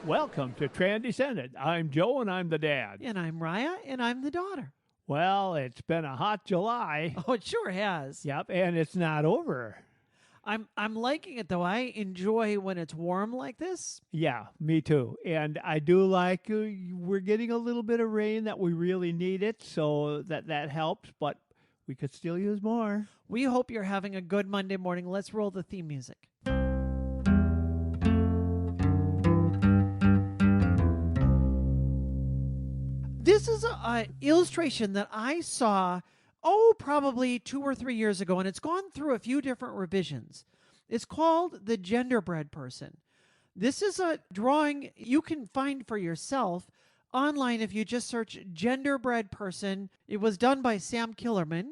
Welcome to Transcendent. I'm Joe and I'm the dad. And I'm Raya, and I'm the daughter. Well, it's been a hot July. Oh, it sure has. Yep, and it's not over. I'm liking it though. I enjoy when it's warm like this. Yeah, me too. And I do like we're getting a little bit of rain that we really need it, so that helps, but we could still use more. We hope you're having a good Monday morning. Let's roll the theme music. This is an illustration that I saw, probably 2 or 3 years ago, and it's gone through a few different revisions. It's called the genderbread person. This is a drawing you can find for yourself online if you just search genderbread person. It was done by Sam Killerman.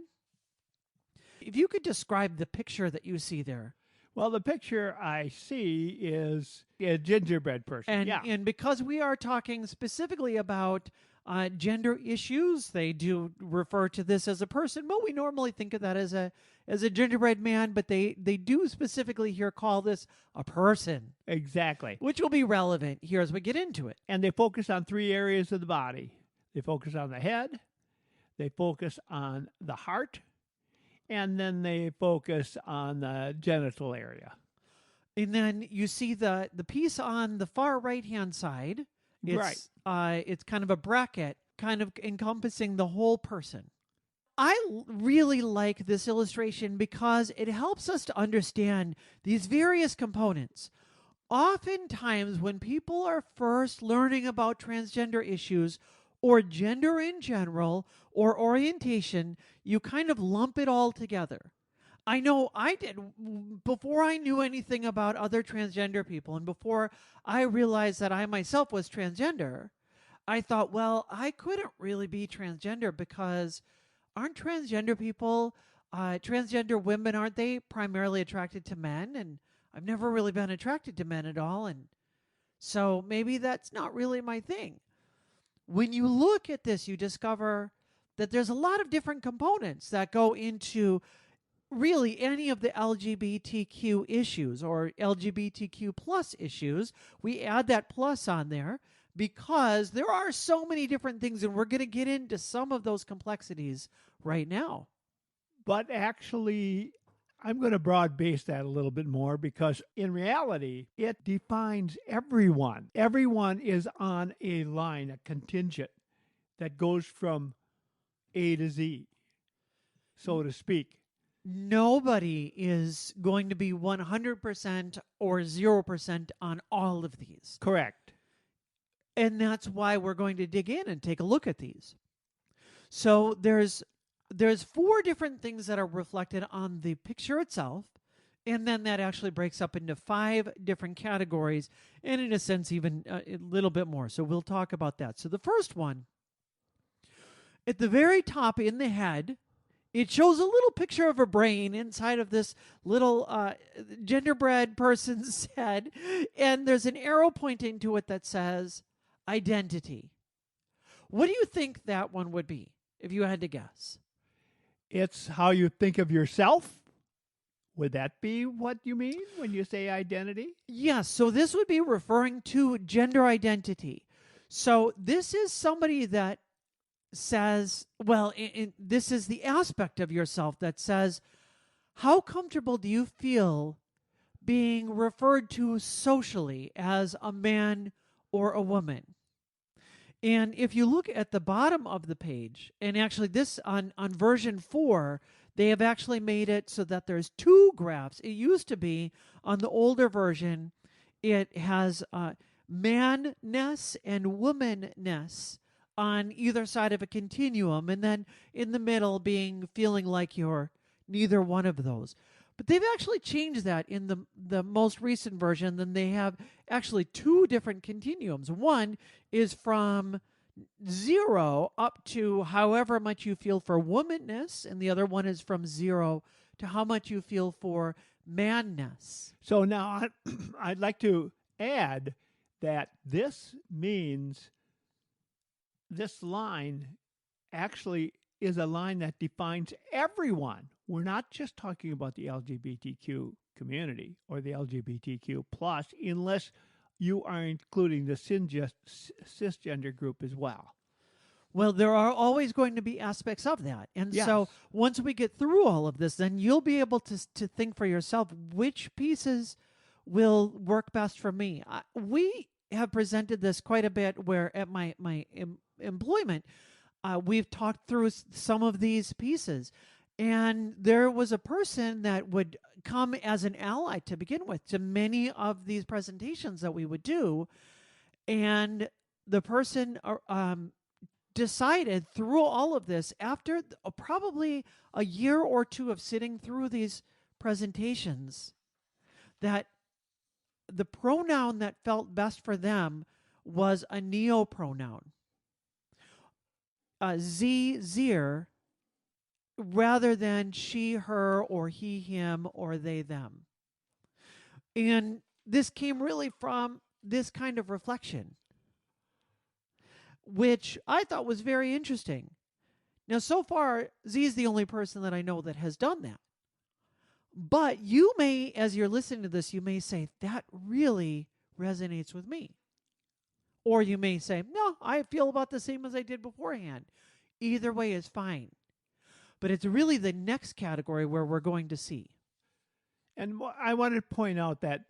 If you could describe the picture that you see there. Well, the picture I see is a gingerbread person. And because we are talking specifically about gender issues, they do refer to this as a person, but we normally think of that as a gingerbread man, but they do specifically here call this a person. Exactly. Which will be relevant here as we get into it. And they focus on 3 areas of the body. They focus on the head, they focus on the heart, and then they focus on the genital area. And then you see the piece on the far right-hand side. It's, right. It's kind of a bracket, kind of encompassing the whole person. I really like this illustration because it helps us to understand these various components. Oftentimes, when people are first learning about transgender issues or gender in general or orientation, you kind of lump it all together. I know I did before I knew anything about other transgender people and before I realized that I myself was transgender. I thought, well, I couldn't really be transgender because aren't transgender people, transgender women, aren't they primarily attracted to men? And I've never really been attracted to men at all. And so maybe that's not really my thing. When you look at this, you discover that there's a lot of different components that go into really any of the LGBTQ issues or LGBTQ plus issues. We add that plus on there because there are so many different things, and we're going to get into some of those complexities right now. But actually, I'm going to broad base that a little bit more because in reality, it defines everyone. Everyone is on a line, a contingent that goes from A to Z, so to speak. Nobody is going to be 100% or 0% on all of these. Correct. And that's why we're going to dig in and take a look at these. So there's 4 different things that are reflected on the picture itself, and then that actually breaks up into 5 different categories, and in a sense even a little bit more. So we'll talk about that. So the first one, at the very top in the head, it shows a little picture of a brain inside of this little genderbread person's head, and there's an arrow pointing to it that says identity. What do you think that one would be, if you had to guess? It's how you think of yourself. Would that be what you mean when you say identity? Yes, so this would be referring to gender identity. So this is somebody that says, well, this is the aspect of yourself that says, how comfortable do you feel being referred to socially as a man or a woman? And if you look at the bottom of the page, and actually this on version 4, they have actually made it so that there's 2 graphs. It used to be on the older version, it has manness and womanness on either side of a continuum, and then in the middle feeling like you're neither one of those. But they've actually changed that in the most recent version. Then they have actually 2 different continuums. One is from 0 up to however much you feel for womanness, and the other one is from 0 to how much you feel for manness. So now I'd like to add that this means this line actually is a line that defines everyone. We're not just talking about the LGBTQ community or the LGBTQ plus, unless you are including the cisgender group as well. Well, there are always going to be aspects of that. And Yes. so once we get through all of this, then you'll be able to think for yourself which pieces will work best for me. We have presented this quite a bit where at my employment, we've talked through some of these pieces. And there was a person that would come as an ally to begin with to many of these presentations that we would do. And the person decided through all of this, after probably a year or two of sitting through these presentations, that the pronoun that felt best for them was a neo pronoun, zir, rather than she, her, or he, him, or they, them. And this came really from this kind of reflection, which I thought was very interesting. Now, so far, Z is the only person that I know that has done that. But you may, as you're listening to this, you may say, that really resonates with me. Or you may say, no, I feel about the same as I did beforehand. Either way is fine. But it's really the next category where we're going to see. And I want to point out that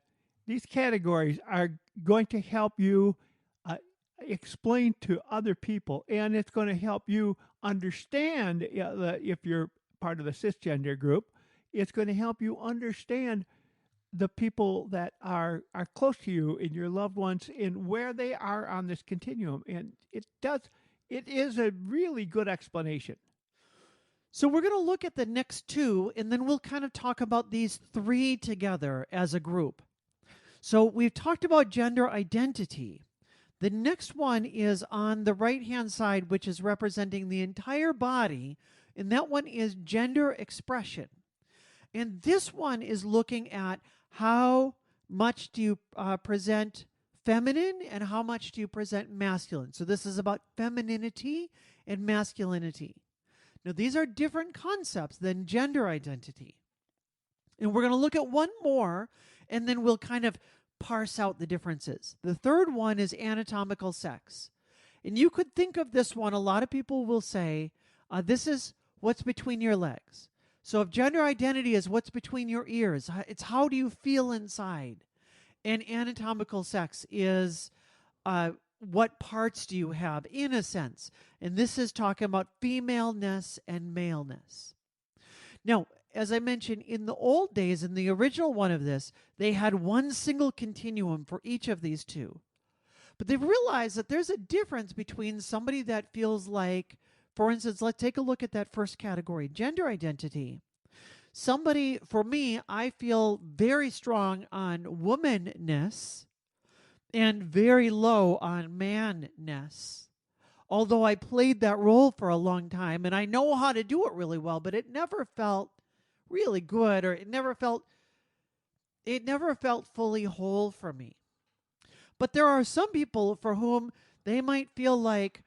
these categories are going to help you explain to other people, and it's going to help you understand if you're part of the cisgender group. It's going to help you understand the people that are close to you and your loved ones and where they are on this continuum. And it is a really good explanation. So we're going to look at the next two, and then we'll kind of talk about these three together as a group. So we've talked about gender identity. The next one is on the right-hand side, which is representing the entire body, and that one is gender expression. And this one is looking at how much do you present feminine and how much do you present masculine. So this is about femininity and masculinity. Now, these are different concepts than gender identity. And we're going to look at one more, and then we'll kind of parse out the differences. The third one is anatomical sex. And you could think of this one, a lot of people will say, this is what's between your legs. So if gender identity is what's between your ears, it's how do you feel inside. And anatomical sex is what parts do you have, in a sense. And this is talking about femaleness and maleness. Now, as I mentioned, in the old days, in the original one of this, they had one single continuum for each of these two. But they've realized that there's a difference between somebody that feels like, for instance, let's take a look at that first category, gender identity. Somebody, for me, I feel very strong on womanness and very low on manness. Although I played that role for a long time and I know how to do it really well, but it never felt really good, or it never felt fully whole for me. But there are some people for whom they might feel like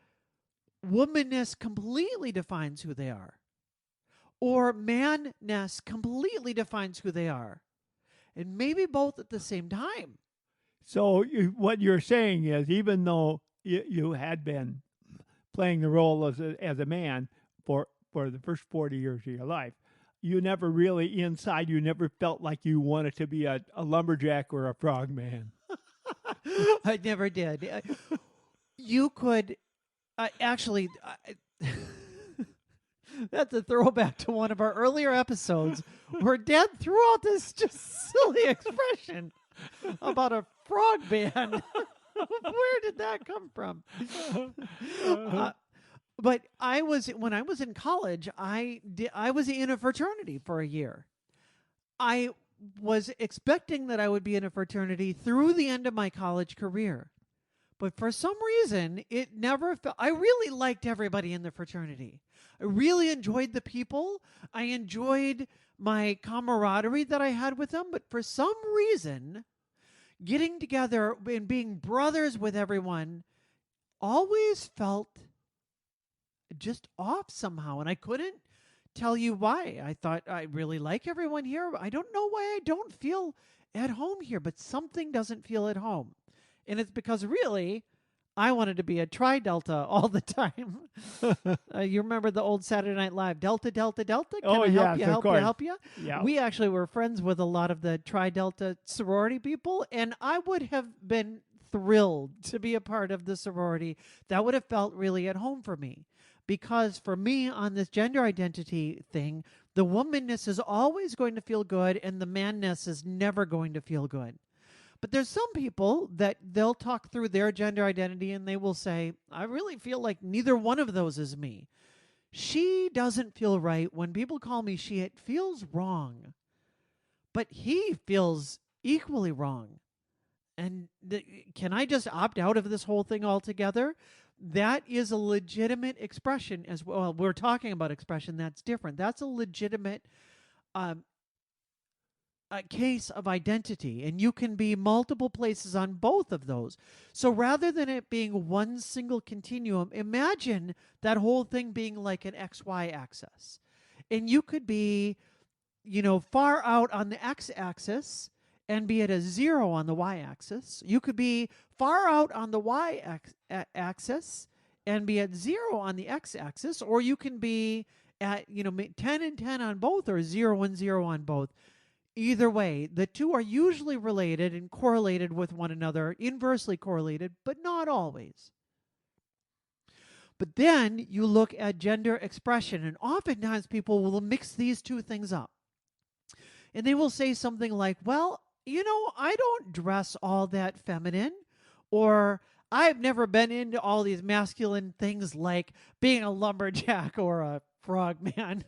womanness completely defines who they are, or manness completely defines who they are, and maybe both at the same time. So what you're saying is, even though you had been playing the role as a man for the first 40 years of your life, you never really, inside, you never felt like you wanted to be a lumberjack or a frogman. I never did. You could actually, that's a throwback to one of our earlier episodes where Dad threw out this just silly expression about a frog band. Where did that come from? But when I was in college, I was in a fraternity for a year. I was expecting that I would be in a fraternity through the end of my college career. But for some reason, it never felt, I really liked everybody in the fraternity. I really enjoyed the people. I enjoyed my camaraderie that I had with them. But for some reason, getting together and being brothers with everyone always felt just off somehow. And I couldn't tell you why. I thought, I really like everyone here. I don't know why I don't feel at home here, but something doesn't feel at home. And it's because really, I wanted to be a tri-delta all the time. You remember the old Saturday Night Live, Delta, Delta, Delta? Can Oh, I help yes, you, of help you, course. help you? Yeah. We actually were friends with a lot of the tri-delta sorority people, and I would have been thrilled to be a part of the sorority. That would have felt really at home for me. Because for me, on this gender identity thing, the womanness is always going to feel good, and the manness is never going to feel good. But there's some people that they'll talk through their gender identity and they will say, I really feel like neither one of those is me. She doesn't feel right. When people call me she, it feels wrong. But he feels equally wrong. And can I just opt out of this whole thing altogether? That is a legitimate expression as well. We're talking about expression that's different. That's a legitimate um, a case of identity, and you can be multiple places on both of those. So rather than it being one single continuum, imagine that whole thing being like an XY axis. And you could be, far out on the X axis and be at a 0 on the Y axis. You could be far out on the Y axis and be at 0 on the X axis, or you can be at 10 and 10 on both, or 0 and 0 on both. Either way, the two are usually related and correlated with one another, inversely correlated, but not always. But then you look at gender expression, and oftentimes people will mix these two things up. And they will say something like, well, I don't dress all that feminine, or I've never been into all these masculine things like being a lumberjack or a frogman,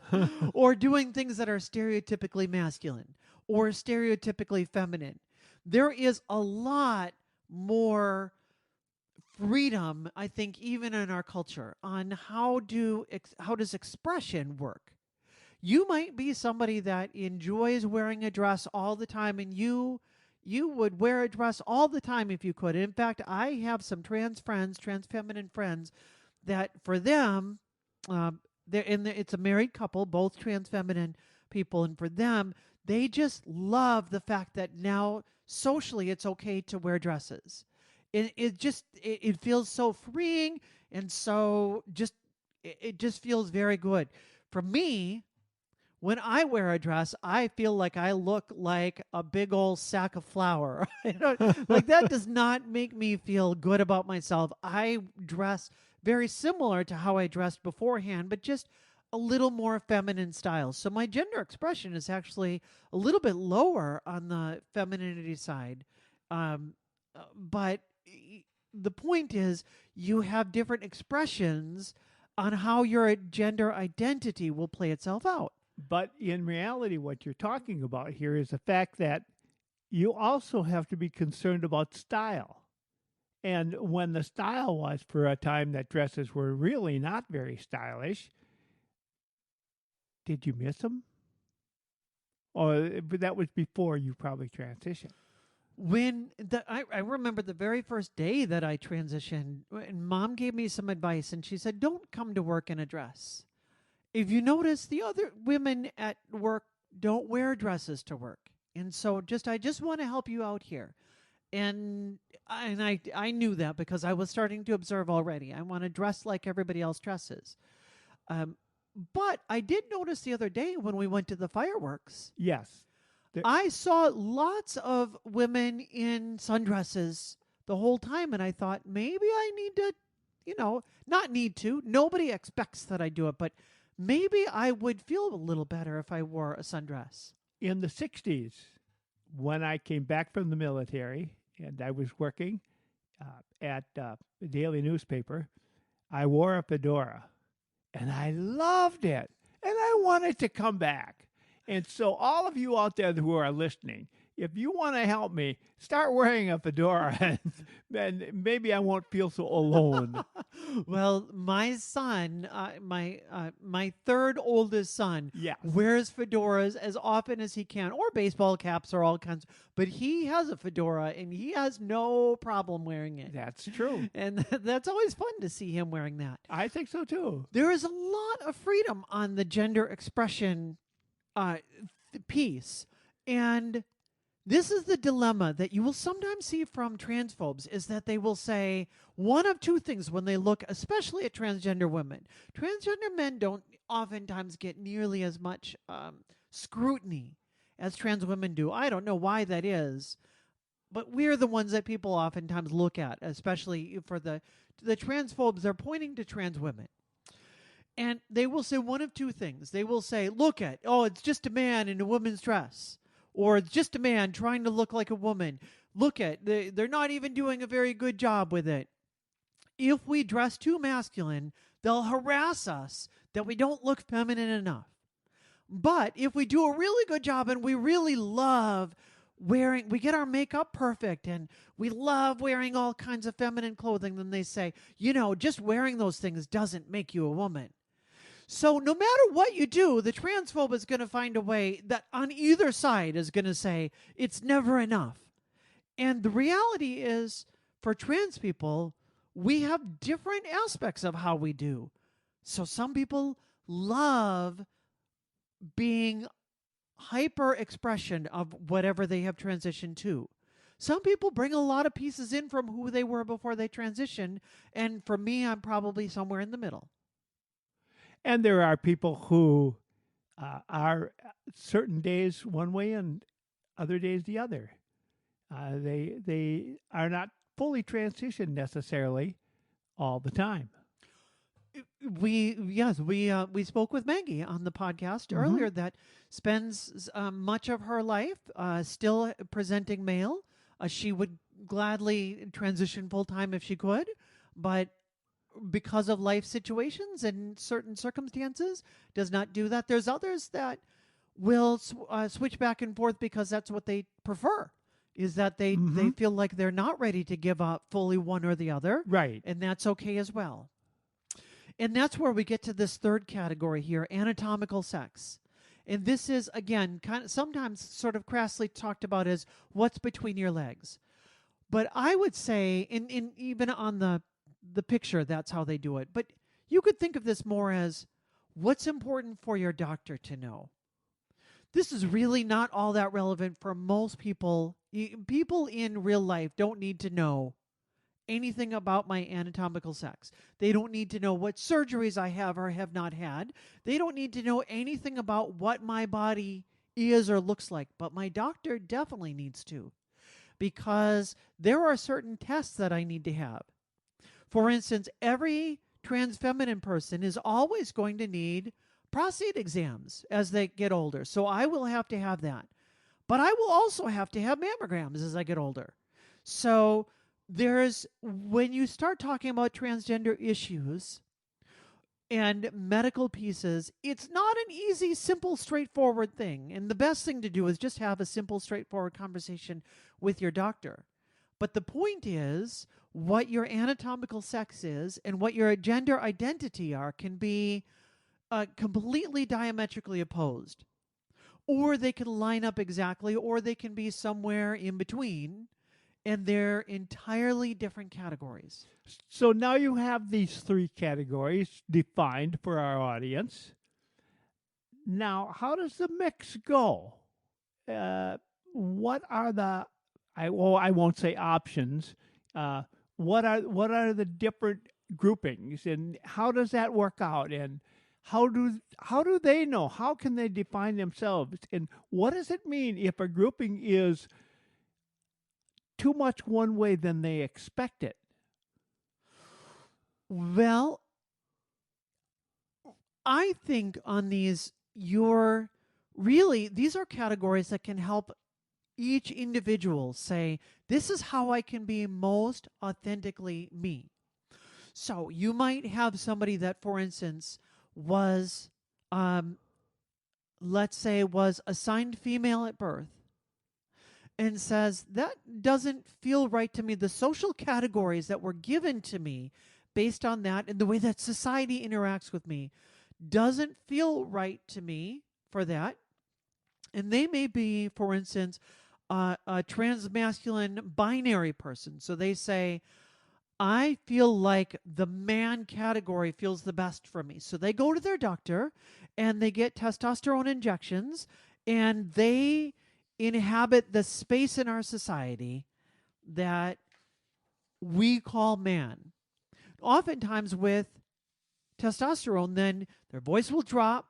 or doing things that are stereotypically masculine or stereotypically feminine. There is a lot more freedom, I think, even in our culture, on how does expression work. You might be somebody that enjoys wearing a dress all the time, and you would wear a dress all the time if you could. In fact, I have some trans feminine friends, that for them, it's a married couple, both trans feminine people, and for them, they just love the fact that now socially it's okay to wear dresses. It feels so freeing, and so it just feels very good. For me, when I wear a dress, I feel like I look like a big old sack of flour. Like that does not make me feel good about myself. I dress very similar to how I dressed beforehand, but just a little more feminine style. So my gender expression is actually a little bit lower on the femininity side. But the point is, you have different expressions on how your gender identity will play itself out. But in reality, what you're talking about here is the fact that you also have to be concerned about style. And when the style was for a time that dresses were really not very stylish, did you miss them? Or but that was before you probably transitioned. I remember the very first day that I transitioned, and Mom gave me some advice, and she said, "Don't come to work in a dress. If you notice, the other women at work don't wear dresses to work, and so I just want to help you out here." And I knew that because I was starting to observe already. I want to dress like everybody else dresses. But I did notice the other day when we went to the fireworks, Yes. I saw lots of women in sundresses the whole time, and I thought maybe I need to, not need to. Nobody expects that I do it, but maybe I would feel a little better if I wore a sundress. In the 60s, when I came back from the military and I was working at the daily newspaper, I wore a fedora and I loved it. And I wanted to come back. And so, all of you out there who are listening, if you want to help me, start wearing a fedora, and maybe I won't feel so alone. Well, my son, my third oldest son, Yes. wears fedoras as often as he can, or baseball caps, or all kinds. But he has a fedora, and he has no problem wearing it. That's true. And that's always fun to see him wearing that. I think so too. There is a lot of freedom on the gender expression piece, and This is the dilemma that you will sometimes see from transphobes, is that they will say one of two things when they look especially at transgender women. Transgender men don't oftentimes get nearly as much scrutiny as trans women do. I don't know why that is, but we're the ones that people oftentimes look at, especially for the transphobes. They're pointing to trans women. And they will say one of two things. They will say, look at, oh, it's just a man in a woman's dress. Or it's just a man trying to look like a woman. Look at, they're not even doing a very good job with it. If we dress too masculine, they'll harass us that we don't look feminine enough. But if we do a really good job and we really love wearing, we get our makeup perfect and we love wearing all kinds of feminine clothing, then they say, just wearing those things doesn't make you a woman. So no matter what you do, the transphobe is going to find a way that on either side is going to say it's never enough. And the reality is, for trans people, we have different aspects of how we do. So some people love being hyper expression of whatever they have transitioned to. Some people bring a lot of pieces in from who they were before they transitioned. And for me, I'm probably somewhere in the middle. And there are people who are certain days one way and other days the other. They are not fully transitioned necessarily all the time. We spoke with Maggie on the podcast earlier that spends much of her life still presenting male. She would gladly transition full time if she could, but because of life situations and certain circumstances, does not do that. There's others that will switch back and forth because that's what they prefer, is that they feel like they're not ready to give up fully one or the other. Right. And that's okay as well. And that's where we get to this third category here, anatomical sex. And this is, again, kind of sometimes sort of crassly talked about as what's between your legs. But I would say, in even on the picture, that's how they do it. But you could think of this more as what's important for your doctor to know. This is really not all that relevant for most people. People in real life don't need to know anything about my anatomical sex. They don't need to know what surgeries I have or have not had. They don't need to know anything about what my body is or looks like. But my doctor definitely needs to, because there are certain tests that I need to have. For instance, every trans feminine person is always going to need prostate exams as they get older. So I will have to have that. But I will also have to have mammograms as I get older. So when you start talking about transgender issues and medical pieces, it's not an easy, simple, straightforward thing. And the best thing to do is just have a simple, straightforward conversation with your doctor. But the point is, what your anatomical sex is and what your gender identity are can be completely diametrically opposed. Or they can line up exactly, or they can be somewhere in between, and they're entirely different categories. So now you have these three categories defined for our audience. Now, how does the mix go? What are the, I won't say options. What are the different groupings, and how does that work out? And how do they know? How can they define themselves? And what does it mean if a grouping is too much one way than they expect it? Well, I think on these, these are categories that can help each individual say, this is how I can be most authentically me. So you might have somebody that, for instance, was, let's say, was assigned female at birth and says, that doesn't feel right to me. The social categories that were given to me based on that and the way that society interacts with me doesn't feel right to me for that. And they may be, for instance, a transmasculine binary person. So they say, I feel like the man category feels the best for me. So they go to their doctor and they get testosterone injections, and they inhabit the space in our society that we call man. Oftentimes with testosterone, then their voice will drop,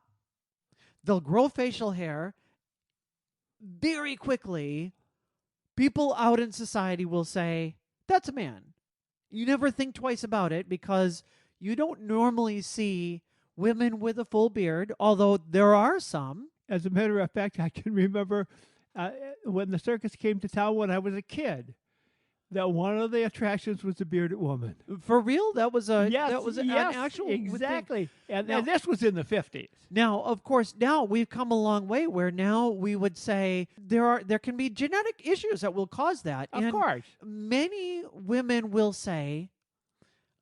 they'll grow facial hair. Very quickly, people out in society will say, that's a man. You never think twice about it because you don't normally see women with a full beard, although there are some. As a matter of fact, I can remember when the circus came to town when I was a kid, that one of the attractions was a bearded woman. For real? That was an Yes, actual exactly. thing. And this was in the 50s. Now, of course, now we've come a long way where now we would say there can be genetic issues that will cause that. Of and course. many women will say,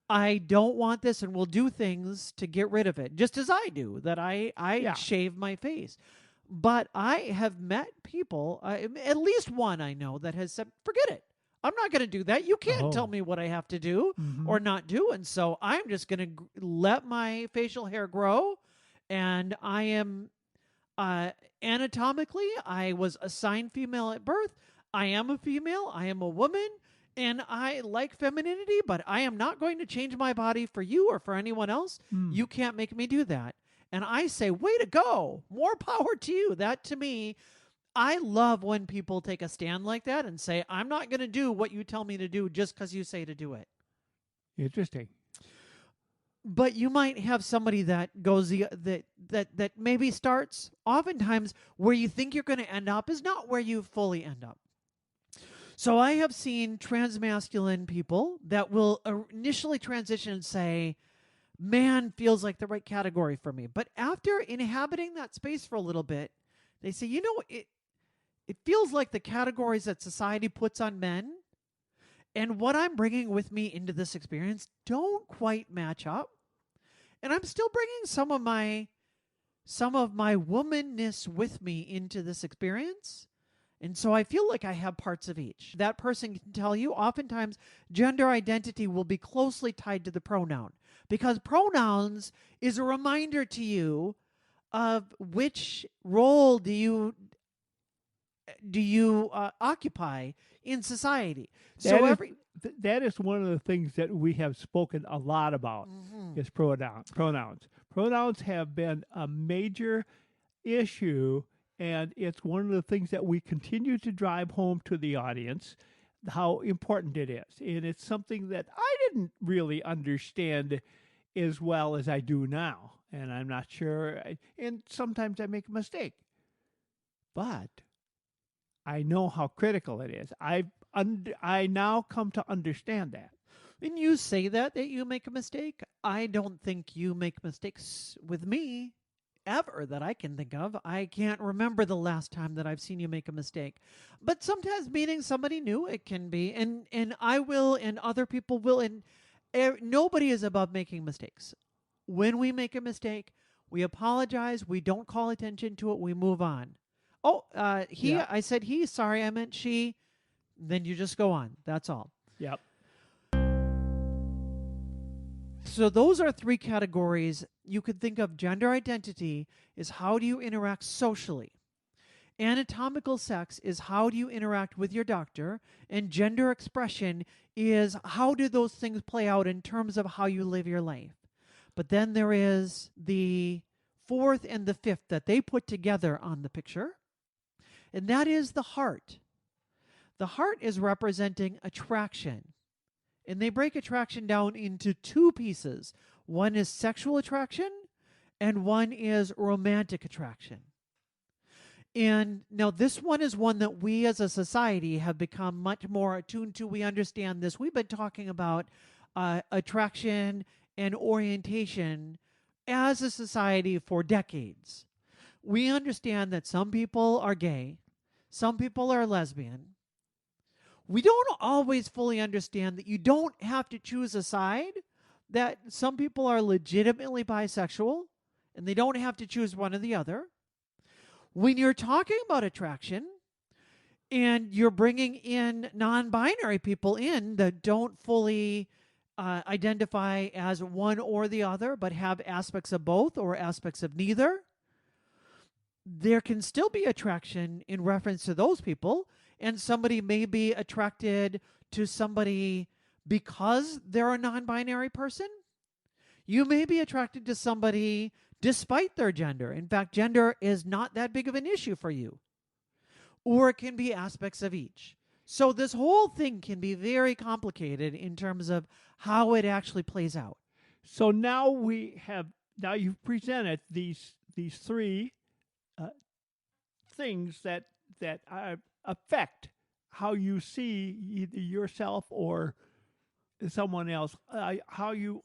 I don't want this, and will do things to get rid of it, just as I do, that I Yeah. shave my face. But I have met people, at least one I know, that has said, forget it. I'm not going to do that. You can't tell me what I have to do or not do. And so I'm just going to let my facial hair grow. And I am anatomically, I was assigned female at birth. I am a female. I am a woman. And I like femininity, but I am not going to change my body for you or for anyone else. You can't make me do that. And I say, way to go. More power to you. That, to me, I love when people take a stand like that and say, I'm not going to do what you tell me to do just because you say to do it. Interesting. But you might have somebody that goes that maybe starts, oftentimes where you think you're going to end up is not where you fully end up. So I have seen transmasculine people that will initially transition and say, man feels like the right category for me. But after inhabiting that space for a little bit, they say, it feels like the categories that society puts on men and what I'm bringing with me into this experience don't quite match up. And I'm still bringing some of my womanness with me into this experience. And so I feel like I have parts of each. That person can tell you oftentimes gender identity will be closely tied to the pronoun, because pronouns is a reminder to you of which role do you occupy in society. That is one of the things that we have spoken a lot about is pronouns. Pronouns have been a major issue, and it's one of the things that we continue to drive home to the audience, how important it is. And it's something that I didn't really understand as well as I do now. And I'm not sure. And sometimes I make a mistake. But I know how critical it is. I now come to understand that. When you say that you make a mistake, I don't think you make mistakes with me ever that I can think of. I can't remember the last time that I've seen you make a mistake. But sometimes meeting somebody new, it can be, and I will, and other people will, and nobody is above making mistakes. When we make a mistake, we apologize. We don't call attention to it. We move on. Oh, he. Yeah. I said he. Sorry, I meant she. Then you just go on. That's all. Yep. So those are three categories. You could think of gender identity is how do you interact socially. Anatomical sex is how do you interact with your doctor. And gender expression is how do those things play out in terms of how you live your life. But then there is the fourth and the fifth that they put together on the picture. And that is the heart. The heart is representing attraction. And they break attraction down into two pieces. One is sexual attraction, and one is romantic attraction. And now this one is one that we as a society have become much more attuned to. We understand this. We've been talking about attraction and orientation as a society for decades. We understand that some people are gay, some people are lesbian. We don't always fully understand that you don't have to choose a side, that some people are legitimately bisexual, and they don't have to choose one or the other. When you're talking about attraction, and you're bringing in non-binary people in that don't fully identify as one or the other, but have aspects of both or aspects of neither, there can still be attraction in reference to those people, and somebody may be attracted to somebody because they're a non-binary person. You may be attracted to somebody despite their gender. In fact, gender is not that big of an issue for you. Or it can be aspects of each. So this whole thing can be very complicated in terms of how it actually plays out. So now you've presented these three things that affect how you see either yourself or someone else, how you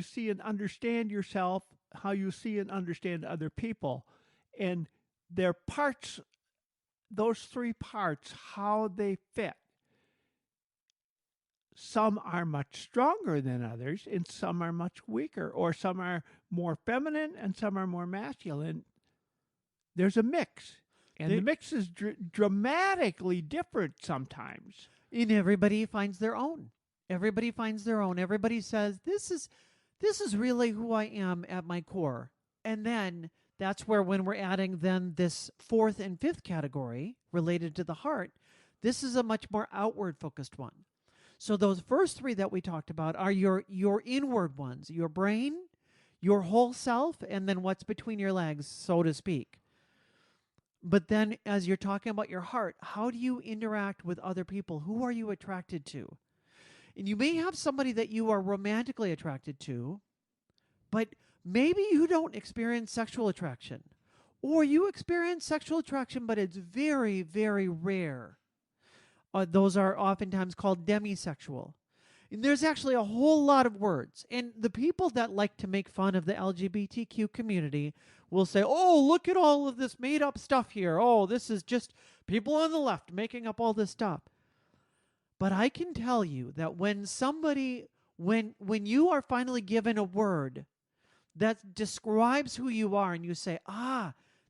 see and understand yourself, how you see and understand other people, and their parts. Those three parts, how they fit. Some are much stronger than others, and some are much weaker, or some are more feminine and some are more masculine. There's a mix, and the mix is dramatically different sometimes. And everybody finds their own. Everybody finds their own. Everybody says, this is really who I am at my core. And then that's where, when we're adding then this fourth and fifth category related to the heart, this is a much more outward focused one. So those first three that we talked about are your inward ones, your brain, your whole self, and then what's between your legs, so to speak. But then as you're talking about your heart, how do you interact with other people? Who are you attracted to? And you may have somebody that you are romantically attracted to, but maybe you don't experience sexual attraction. Or you experience sexual attraction, but it's very, very rare. Those are oftentimes called demisexual. And there's actually a whole lot of words. And the people that like to make fun of the LGBTQ community will say, oh, look at all of this made up stuff here. Oh, this is just people on the left making up all this stuff. But I can tell you that when you are finally given a word that describes who you are, and you say,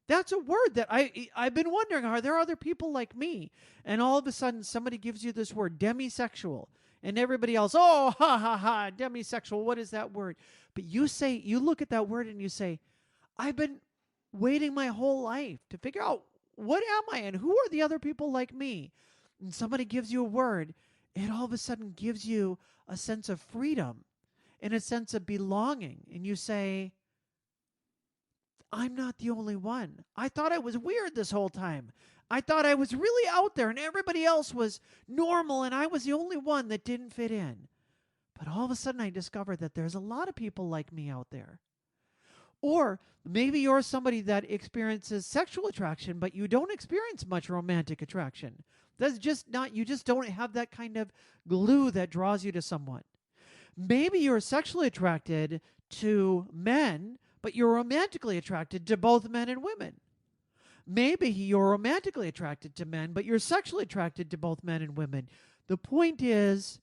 that's a word that I've been wondering, are there other people like me? And all of a sudden somebody gives you this word, demisexual, and everybody else, oh, ha, ha, ha, demisexual, what is that word? But you look at that word and you say, I've been waiting my whole life to figure out, what am I and who are the other people like me? And somebody gives you a word, it all of a sudden gives you a sense of freedom and a sense of belonging. And you say, I'm not the only one. I thought I was weird this whole time. I thought I was really out there and everybody else was normal and I was the only one that didn't fit in. But all of a sudden I discovered that there's a lot of people like me out there. Or maybe you're somebody that experiences sexual attraction, but you don't experience much romantic attraction. That's just not, you just don't have that kind of glue that draws you to someone. Maybe you're sexually attracted to men, but you're romantically attracted to both men and women. Maybe you're romantically attracted to men, but you're sexually attracted to both men and women. The point is,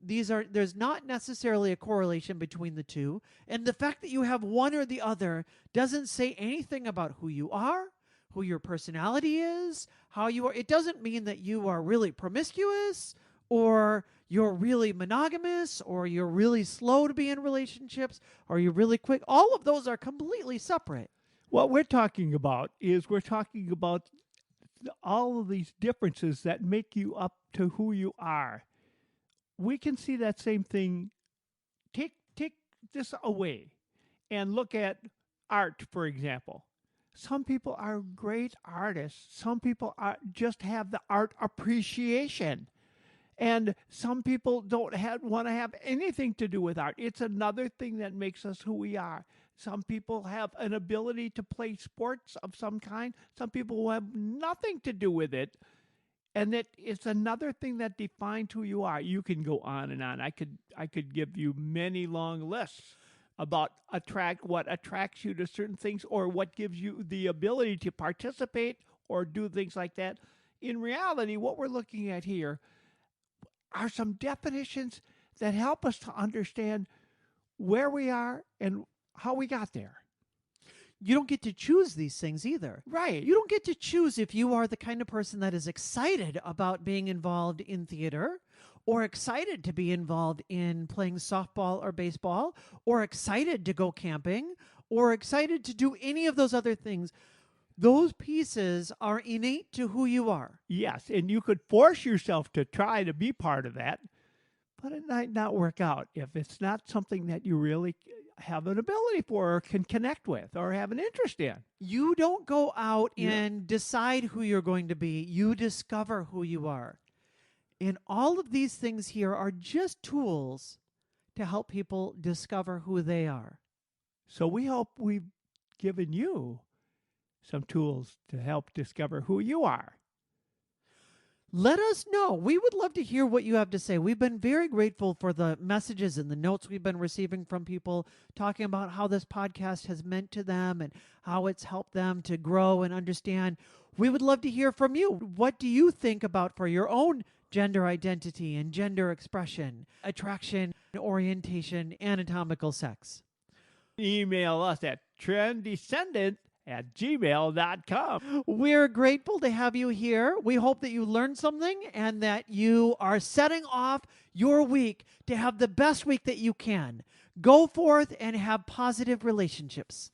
there's not necessarily a correlation between the two, and the fact that you have one or the other doesn't say anything about who you are, who your personality is, how you are. It doesn't mean that you are really promiscuous, or you're really monogamous, or you're really slow to be in relationships, or you're really quick. All of those are completely separate. What we're talking about all of these differences that make you up to who you are. We can see that same thing. Take this away and look at art, for example. Some people are great artists. Some people just have the art appreciation. And some people don't want to have anything to do with art. It's another thing that makes us who we are. Some people have an ability to play sports of some kind. Some people will have nothing to do with it. And it's another thing that defines who you are. You can go on and on. I could give you many long lists about what attracts you to certain things, or what gives you the ability to participate or do things like that. In reality, what we're looking at here are some definitions that help us to understand where we are and how we got there. You don't get to choose these things either. Right. You don't get to choose if you are the kind of person that is excited about being involved in theater, or excited to be involved in playing softball or baseball, or excited to go camping, or excited to do any of those other things. Those pieces are innate to who you are. Yes, and you could force yourself to try to be part of that, but it might not work out if it's not something that you really have an ability for or can connect with or have an interest in. You don't go out Yeah. and decide who you're going to be. You discover who you are. And all of these things here are just tools to help people discover who they are. So we hope we've given you some tools to help discover who you are. Let us know. We would love to hear what you have to say. We've been very grateful for the messages and the notes we've been receiving from people talking about how this podcast has meant to them and how it's helped them to grow and understand. We would love to hear from you. What do you think about for your own gender identity and gender expression, attraction, orientation, anatomical sex? Email us at trenddescendant@gmail.com. We're grateful to have you here. We hope that you learned something and that you are setting off your week to have the best week that you can. Go forth and have positive relationships.